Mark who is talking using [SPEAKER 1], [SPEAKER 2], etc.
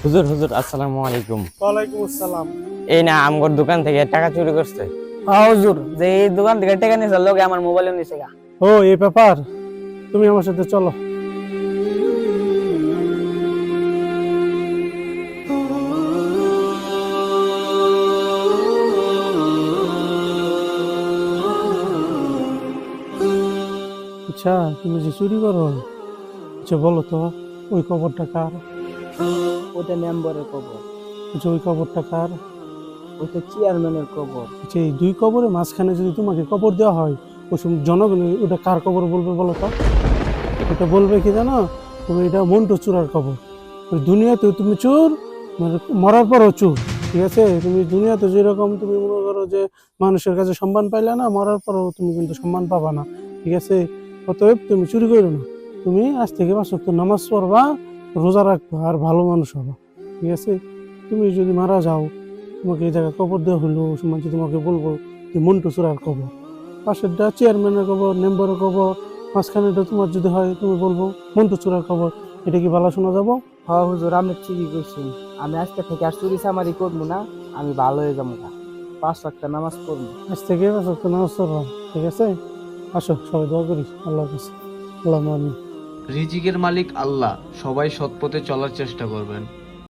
[SPEAKER 1] হুজুর হুজুর আসসালামু আলাইকুম।
[SPEAKER 2] ওয়ালাইকুম আসসালাম।
[SPEAKER 1] এই না আমগর দোকান থেকে টাকা চুরি করছে।
[SPEAKER 3] হ্যাঁ হুজুর, যে এই দোকান থেকে টাকা নিয়েছে লোকে আমার মোবাইলে নিয়েছে গা।
[SPEAKER 2] ও এই ব্যাপার, তুমি আমার সাথে চলো। আচ্ছা, তুমি যে চুরি করো, আচ্ছা বলো তো, ওই কবরটা কার?
[SPEAKER 3] ওটা মেম্বারের কবর,
[SPEAKER 2] আচ্ছা ওই কবরটা কার?
[SPEAKER 3] ওটা চেয়ারম্যানের কবর।
[SPEAKER 2] আচ্ছা এই দুই কবরের মাঝখানে যদি তোমাকে কবর দেওয়া হয়, ওই সময় জনগণ ওটা কার কবর বলবে বলো তো? এটা বলবে কি জানো, তুমি এটা মন্টু চোরার কবর। ওই দুনিয়াতে তুমি চোর, মানে মরার পরও চোর। ঠিক আছে, তুমি দুনিয়াতে যেরকম তুমি মনে করো যে মানুষের কাছে সম্মান পাইলে না, মরার পরও তুমি কিন্তু সম্মান পাবা না। ঠিক আছে, অতএব তুমি চুরি করো না। তুমি আজ থেকে 5 ওয়াক্ত নামাজ পড়বা, রোজা রাখবা, আর ভালো মানুষ হবা। ঠিক আছে, তুমি যদি মারা যাও, তোমাকে এই জায়গায় কবর দেওয়া হলো, ওই সময় যদি তোমাকে বলবো যে মন্টু চোরার কবর, পাশেরটা চেয়ারম্যানের কবর, মেম্বারের কবর, মাঝখানেটা তোমার যদি হয় তুমি বলবো মন্টু চোরার খবর। এটা কি ভালো শোনা যাবো?
[SPEAKER 3] হ্যাঁ হুজুর, আপনি ঠিকই কইছেন। আমি আজকে থেকে আর চুরি চামারি করবো না, আমি ভালো হয়ে যাবো গা। 5 ওয়াক্ত নামাজ পড়বো।
[SPEAKER 2] আজ থেকে 5 ওয়াক্ত নামাজ পড়বা। ঠিক আছে, আসো সবাই দোয়া করি আল্লাহর কাছে। আল্লাহ আমিন।
[SPEAKER 4] রিজিকের মালিক আল্লাহ, সবাই সৎ পথে চলার চেষ্টা করবেন।